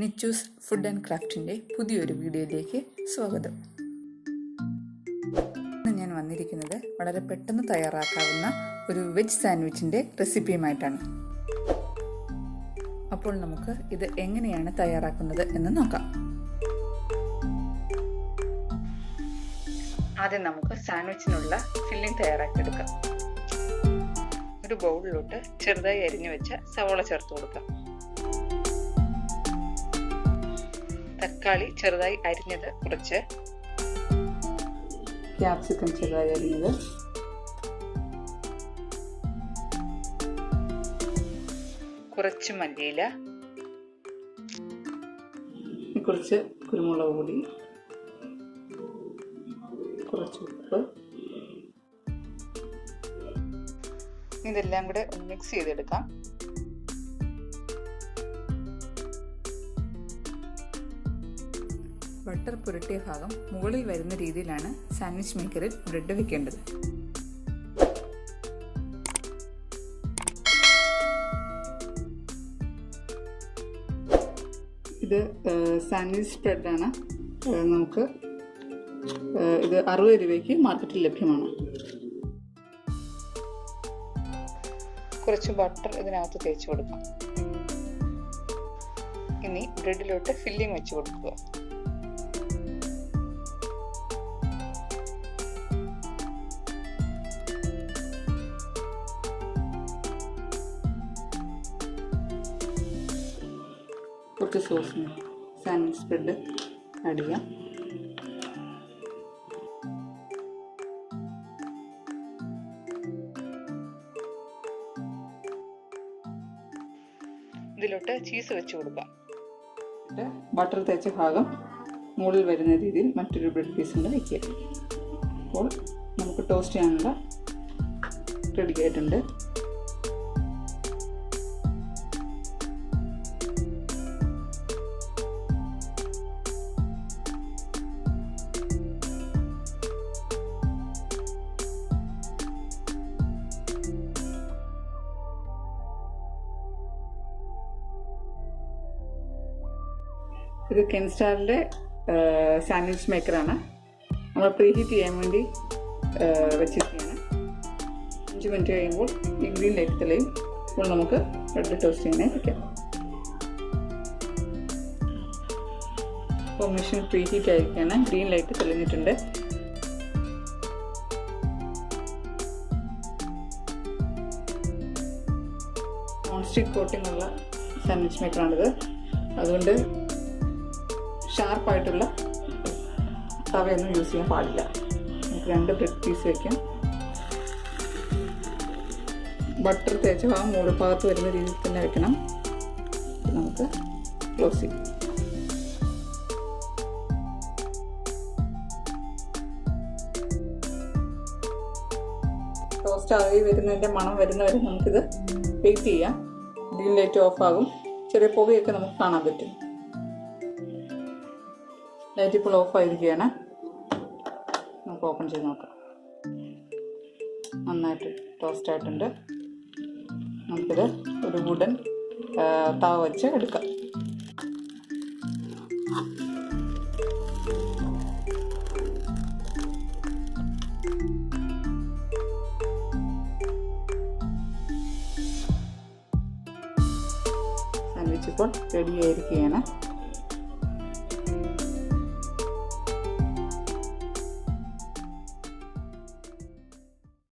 NichuZ food and ക്രാഫ്റ്റിൻ്റെ പുതിയൊരു വീഡിയോയിലേക്ക് സ്വാഗതം. ഇന്ന് ഞാൻ വന്നിരിക്കുന്നത് വളരെ പെട്ടെന്ന് തയ്യാറാക്കാവുന്ന ഒരു വെജ് സാൻഡ്വിച്ചിൻ്റെ റെസിപ്പിയുമായിട്ടാണ്. അപ്പോൾ നമുക്ക് ഇത് എങ്ങനെയാണ് തയ്യാറാക്കുന്നത് എന്ന് നോക്കാം. ആദ്യം നമുക്ക് സാൻഡ്വിച്ചിനുള്ള ഫില്ലിംഗ് തയ്യാറാക്കിയെടുക്കാം. ഒരു ബൗളിലോട്ട് ചെറുതായി അരിഞ്ഞു വെച്ച സവോള ചേർത്ത് കൊടുക്കാം. തക്കാളി ചെറുതായി അരിഞ്ഞത് കുറച്ച്, ക്യാപ്സിക്കം ചെറുതായി അരിഞ്ഞത്, കുറച്ച് മല്ലിയില, കുറച്ച് കുരുമുളക് പൊടി, കുറച്ച് ഉപ്പ്, ഇതെല്ലാം കൂടെ ഒന്ന് മിക്സ് ചെയ്തെടുക്കാം. ബട്ടർ പുരട്ടിയ ഭാഗം മുകളിൽ വരുന്ന രീതിയിലാണ് സാൻഡ്വിച്ച് മേക്കറിൽ ബ്രെഡ് വെക്കേണ്ടത്. ഇത് സാൻഡ്വിച്ച് ബ്രെഡാണ്. നമുക്ക് ഇത് 60 രൂപയ്ക്ക് മാർക്കറ്റിൽ ലഭ്യമാണ്. കുറച്ച് ബട്ടർ ഇതിനകത്ത് തേച്ച് കൊടുക്കാം. ഇനി ബ്രെഡിലോട്ട് ഫില്ലിംഗ് വെച്ച് കൊടുക്കുക. കുറച്ച് സോസിന് സാൻഡ്വിച്ച് ബ്രെഡ് ആഡ് ചെയ്യാം. ഇതിലോട്ട് ചീസ് വെച്ച് കൊടുക്കാം. ബട്ടർ തേച്ച ഭാഗം മുകളിൽ വരുന്ന രീതിയിൽ മറ്റൊരു ബ്രെഡ് പീസ് കൊണ്ട് വയ്ക്കുക. അപ്പോൾ നമുക്ക് ടോസ്റ്റ് ചെയ്യാനുള്ള റെഡി ആയിട്ടുണ്ട്. ഇത് കെൻസ്റ്റാറിൻ്റെ സാൻഡ്വിച്ച് മേക്കറാണ്. നമ്മൾ പ്രീഹീറ്റ് ചെയ്യാൻ വേണ്ടി വെച്ചിരിക്കുകയാണ്. 5 മിനിറ്റ് കഴിയുമ്പോൾ ഈ ഗ്രീൻ ലൈറ്റ് തെളിയും. ഇപ്പോൾ നമുക്ക് ബ്രെഡ് ടോസ്റ്റ് ചെയ്യാനായി വയ്ക്കാം. ഇപ്പോൾ മെഷീൻ പ്രീഹീറ്റ് ആയിരിക്കുകയാണ്. ഗ്രീൻ ലൈറ്റ് തെളിഞ്ഞിട്ടുണ്ട്. നോൺ സ്റ്റിക്ക് കോട്ടിംഗ് ഉള്ള സാൻഡ്വിച്ച് മേക്കറാണിത്. അതുകൊണ്ട് ഷാർപ്പായിട്ടുള്ള തവയൊന്നും യൂസ് ചെയ്യാൻ പാടില്ല. നമുക്ക് 2 ബ്രെഡ് പീസ് വയ്ക്കാം. ബട്ടർ തേച്ച ഭാഗം മുകൾ ഭാഗത്ത് വരുന്ന രീതിയിൽ തന്നെ വെക്കണം. നമുക്ക് ക്ലോസ് ചെയ്യാം. ടോസ്റ്റ് ആയി വരുന്നതിൻ്റെ മണം വരുന്നവരെ നമുക്കിത് വെയിറ്റ് ചെയ്യാം. ഗ്രീൻ ലൈറ്റ് ഓഫ് ആകും. ചെറിയ പുകയൊക്കെ നമുക്ക് കാണാൻ പറ്റും. ലൈറ്റ് ഇപ്പോൾ ഓഫ് ആയിരിക്കുകയാണ്. നമുക്ക് ഓപ്പൺ ചെയ്ത് നോക്കാം. നന്നായിട്ട് ടോസ്റ്റ് ആയിട്ടുണ്ട്. നമുക്കിത് ഒരു വുഡൻ തവ വെച്ച് എടുക്കാം. സാൻഡ്വിച്ച് ഇപ്പോൾ റെഡി ആയിരിക്കുകയാണ്.